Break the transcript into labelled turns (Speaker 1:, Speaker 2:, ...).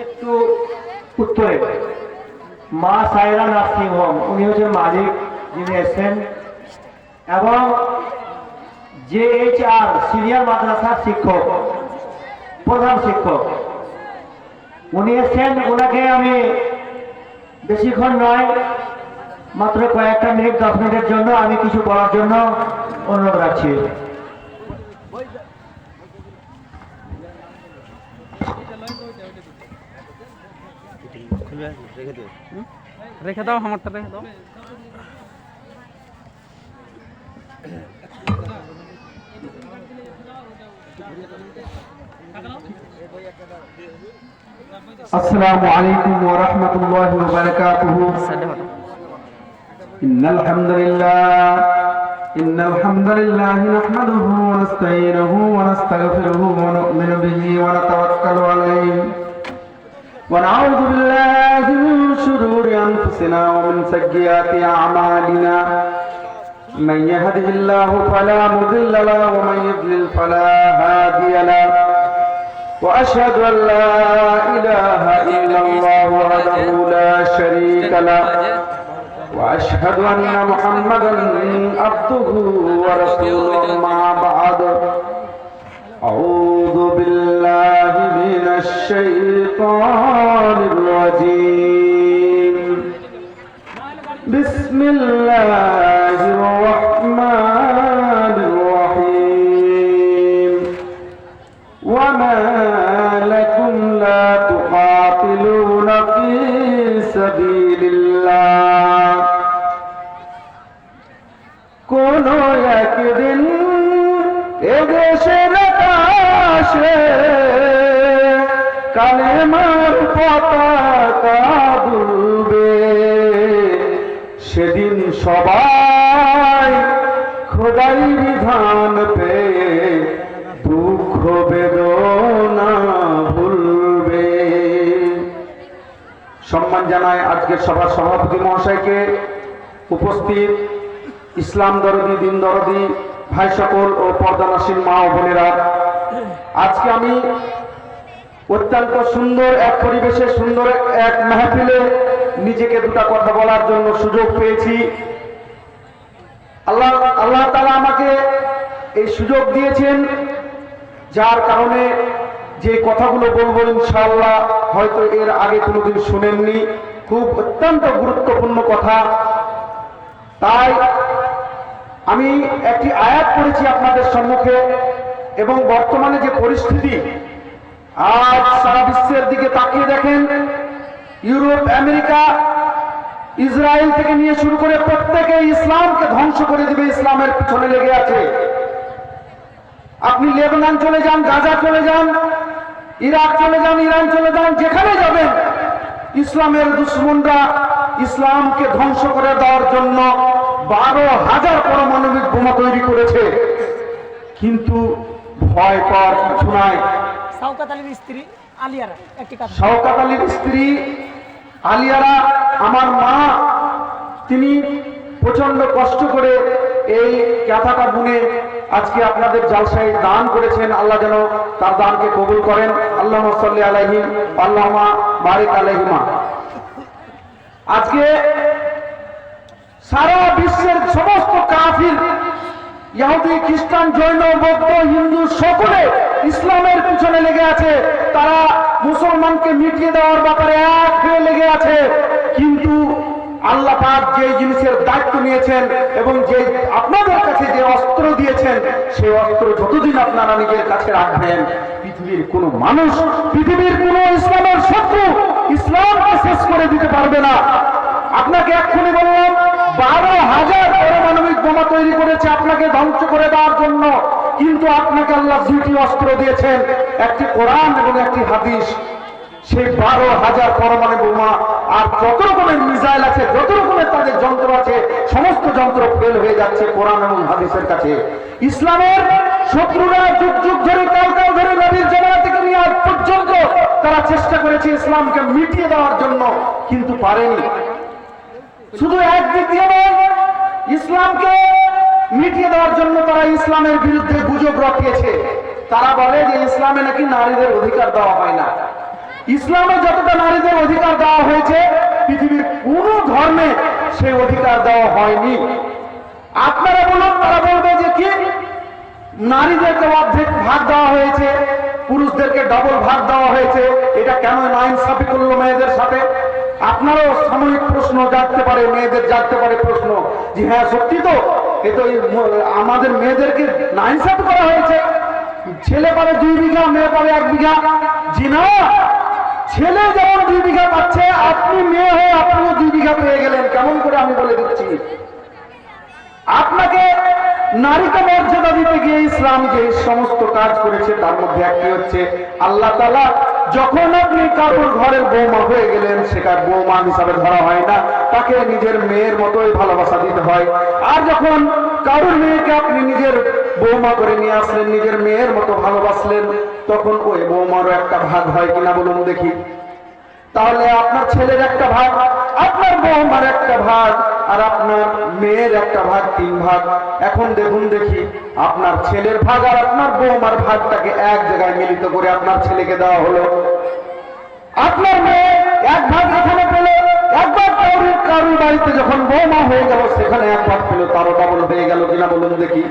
Speaker 1: একটু উত্তরে মা সাইরা নার্সিং হোম, উনি হচ্ছেন মালিক যিনি এসছেন, এবং JHR সিরিয়াল মাদ্রাসার শিক্ষক, প্রধান শিক্ষক উনি এসছেন। ওনাকে আমি বেশিক্ষণ নয়, মাত্র কয়েকটা মিনিট 10 মিনিটের জন্য আমি কিছু বলার জন্য অনুরোধ রাখছি।
Speaker 2: রেখে দাও, আমারটা রেখে দাও।
Speaker 3: আসসালামু আলাইকুম ওয়া রাহমাতুল্লাহি ওয়া বারাকাতুহু। ইন্নাল হামদালিল্লাহি নাহমাদুহু ওয়া নাস্তাঈনুহু ওয়া নাস্তাগফিরুহু ওয়া নু'মিনু বিহি ওয়া নাতাওয়াক্কালু আলাইহি ওয়া না'উযু বিল্লাহি মিন শুরুরি আনফুসিনা ওয়া মিন সাইয়্যাতি আ'মালিনা। মান ইয়াহদিহিল্লাহু ফালা মুদিল্লা লাহু ওয়া মান ইউদ্লিল ফালা হাদিয়া লাহু। وأشهد أن لا إله إلا الله وحده لا شريك له وأشهد أن محمدا عبده ورسوله أما بعد أعوذ بالله من الشيطان الرجيم بسم الله الرحمن الرحيم وما لكم لا تقاتلون في سبيل الله কোন একদিন এদেশের আকাশে কালেমার পতাকা দুলবে, সেদিন সবাই খোদাই বিধান পেয়ে দুঃখ বেদনা ভুলবে। সম্মান জানায় আজকের সভার সভাপতি মহাশয়কে, উপস্থিত ইসলাম দরদি, দিন দরদি ভাই সকল ও পর্দানাসীন মা ও বোনেরা, আজকে আমি অত্যন্ত সুন্দর এক পরিবেশে, সুন্দর এক মাহফিলে নিজেকে দুটা কথা বলার জন্য সুযোগ পেয়েছি। আল্লাহ তাআলা আমাকে এই সুযোগ দিয়েছেন, যার কারণে যে কথাগুলো বলবো ইনশাআল্লাহ হয়তো এর আগে কোনোদিন শুনেননি, খুব অত্যন্ত গুরুত্বপূর্ণ কথা। তাই আমি একটি আয়াত পড়েছি আপনাদের সম্মুখে, এবং বর্তমানে যে পরিস্থিতি, আজ সারা বিশ্বের দিকে তাকিয়ে দেখেন, ইউরোপ, আমেরিকা, ইসরায়েল থেকে নিয়ে শুরু করে প্রত্যেকে ইসলামকে ধ্বংস করে দিবে, ইসলামের পিছনে লেগে আছে। আপনি লেবানন চলে যান, গাজা চলে যান, ইরাক চলে যান, ইরান চলে যান, যেখানে যাবেন ইসলামের দুশমনরা ইসলামকে ধ্বংস করে দেওয়ার জন্য 12,000 পারমাণবিক বোমা তৈরি করেছে, কিন্তু ভয় পাওয়ার কিছু নাই।
Speaker 4: শওকত আলীর স্ত্রী আলিয়ারা, একটি কথা,
Speaker 3: শওকত আলীর স্ত্রী আলিয়ারা আমার মা, তিনি প্রচন্ড কষ্ট করে এই কথাটা বুনে আজকে আপনাদের জালসায় দান করেছেন। আল্লাহ যেন তার দানকে কবুল করেন। আল্লাহুম্মা সাল্লি আলাইহি আল্লাহুম্মা বারিক আলাইহিমা। আজকে সারা বিশ্বের সমস্ত কাফির, ইহুদি, খ্রিস্টান, জৈন, বৌদ্ধ, হিন্দু সকলে ইসলামের পিছনে লেগে আছে। তারা মুসলমানকে মিটিয়ে দেওয়ার ব্যাপারে এক হয়ে লেগে আছে, কিন্তু আল্লাহ পাক যে জিনিসের দায়িত্ব নিয়েছেন এবং যে আপনাদের কাছে যে অস্ত্র দিয়েছেন, সেই অস্ত্র যতদিন আপনারা নিজের কাছে রাখবেন, পৃথিবীর কোনো মানুষ, পৃথিবীর কোনো ইসলামের শত্রু ইসলামকে শেষ করে দিতে পারবে না। আপনাকে এক্ষুনি বললাম 12,000 পারমাণবিক বোমা তৈরি করেছে আপনাকে ধ্বংস করে দেওয়ার জন্য, কিন্তু আপনাকে আল্লাহ দুটি অস্ত্র দিয়েছেন, একটি কোরআন এবং একটি হাদিস। সেই 12,000 পরমাণু বোমা আর যত রকমের মিসাইল আছে, যত রকমের তাদের যন্ত্র আছে, সমস্ত যন্ত্র ফেল হয়ে যাচ্ছে কোরআন এবং হাদিসের কাছে। ইসলামের শত্রুরা যুগ যুগ ধরে, কাল কাল ধরে, নবীর জামানা থেকে নিয়ে আজ পর্যন্ত তারা চেষ্টা করেছে ইসলামকে মিটিয়ে দেওয়ার জন্য, কিন্তু পারেনি। শুধু একদিক দিয়ে নয়, ইসলামকে মিটিয়ে দেওয়ার জন্য তারা ইসলামের বিরুদ্ধে গুজব রটিয়েছে। তারা বলে যে ইসলামে নাকি নারীদের অধিকার দেওয়া হয় না। ইসলামে যতটা নারীদের অধিকার দেওয়া হয়েছে পৃথিবীর কোন ধর্মে সেই অধিকার দেওয়া হয়নি। আপনারা বলুন, তারা বলবে যে কি নারীদেরকে অর্ধেক ভাগ দেওয়া হয়েছে, পুরুষদেরকে ডবল ভাগ দেওয়া হয়েছে, এটা কেন নাইনসাফি করলো মেয়েদের সাথে? আপনারও সাময়িক প্রশ্ন জাগতে পারে, মেয়েদের জাগতে পারে প্রশ্ন যে হ্যাঁ সত্যি তো, এ তো আমাদের মেয়েদেরকে নাইনসাফি করা হয়েছে। ছেলে পাবে 2 বিঘা, মেয়ে পাবে 1 বিঘা। জি না, ছেলে যেমন 2 বিঘা পাচ্ছে, আপনি মেয়ে হয়ে আপনিও 2 বিঘা পেয়ে গেলেন। কেমন করে আমি বলে দিচ্ছি, আপনাকে নারীকে মর্যাদা দিতে গিয়ে ইসলাম যে সমস্ত কাজ করেছে তার মধ্যে একটি হচ্ছে আল্লাহ তাআলা যখন আপনি কারোর ঘরের বৌমা হয়ে গেলেন, সেটার বৌমা হিসাবে ধরা হয় না, তাকে নিজের মেয়ের মতোই ভালোবাসা দিতে হয়। আর যখন কারোর মেয়েকে আপনি নিজের বৌমা করে নিয়ে আসলেন, নিজের মেয়ের মতো ভালোবাসলেন, তখন ওই বৌমারও একটা ভাগ হয় কিনা বলুন দেখি। তাহলে আপনার ছেলের একটা ভাগ, আপনার বৌমার একটা ভাগ, আর আপনার মেয়ের একটা ভাগ, 3 ভাগ। এখন দেখুন দেখি, আপনার ছেলের ভাগ আর আপনার বৌমার ভাগটাকে এক জায়গায় মিলিত করে আপনার ছেলেকে দেওয়া হলো। আপনার মেয়ে 1 ভাগ এখানে পেল, একবার কারুর বাড়িতে যখন বৌমা হয়ে গেল সেখানে 1 ভাগ পেল, তারও ডবল হয়ে গেল কিনা বলুন দেখি।